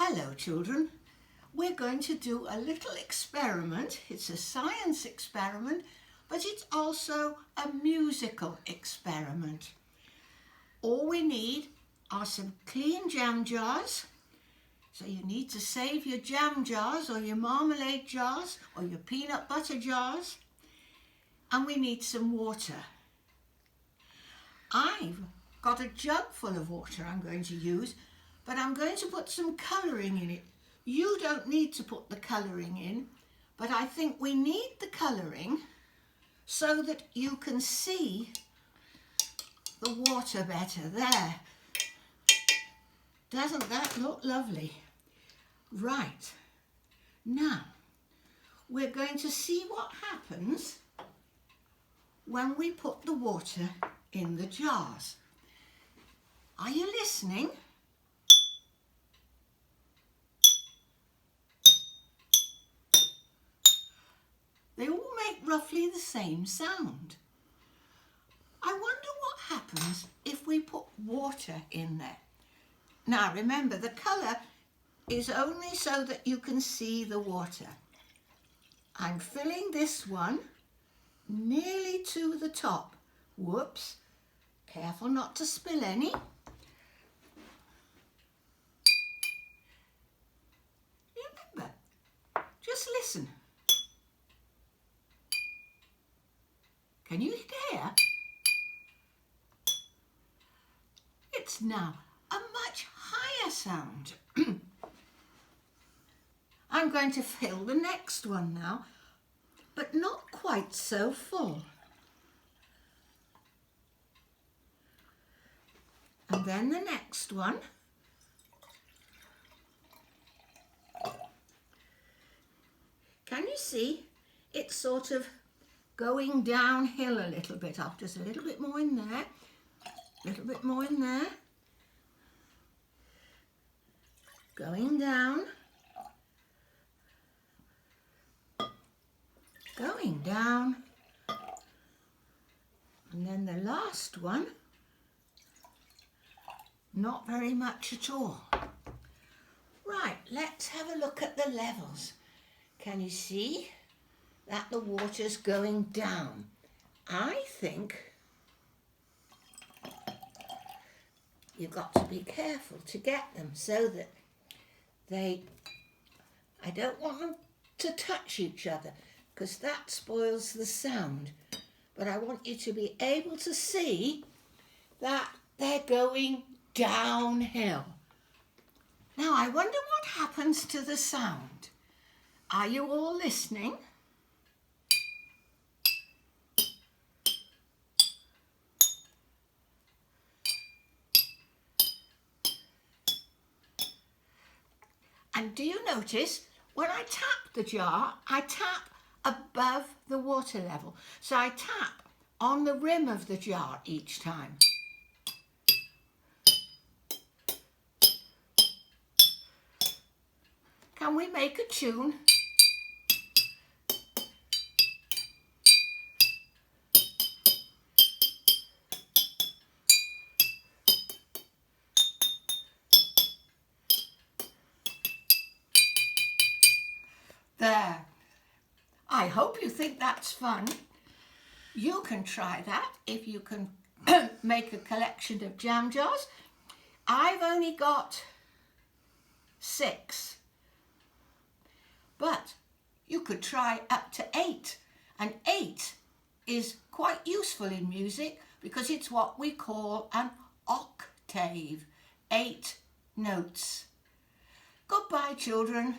Hello children, we're going to do a little experiment. It's a science experiment, but it's also a musical experiment. All we need are some clean jam jars. So you need to save your jam jars or your marmalade jars or your peanut butter jars. And we need some water. I've got a jug full of water I'm going to use, but I'm going to put some colouring in it. You don't need to put the colouring in, but I think we need the colouring so that you can see the water better. There. Doesn't that look lovely? Right. Now, we're going to see what happens when we put the water in the jars. Are you listening? They all make roughly the same sound. I wonder what happens if we put water in there. Now remember, the colour is only so that you can see the water. I'm filling this one nearly to the top. Whoops, careful not to spill any. Remember, just listen. Can you hear? It's now a much higher sound. I'm going to fill the next one now, but not quite so full. And then the next one. Can you see? It's sort of going downhill a little bit. I'll just a little bit more in there, a little bit more in there. Going down. Going down. And then the last one, not very much at all. Right, let's have a look at the levels. Can you see that the water's going down? I think you've got to be careful to get them so that I don't want them to touch each other because that spoils the sound. But I want you to be able to see that they're going downhill. Now I wonder what happens to the sound. Are you all listening? And do you notice when I tap the jar, I tap above the water level. So I tap on the rim of the jar each time. Can we make a tune? There. I hope you think that's fun. You can try that if you can make a collection of jam jars. I've only got 6. But you could try up to 8. And 8 is quite useful in music because it's what we call an octave. 8 notes. Goodbye, children.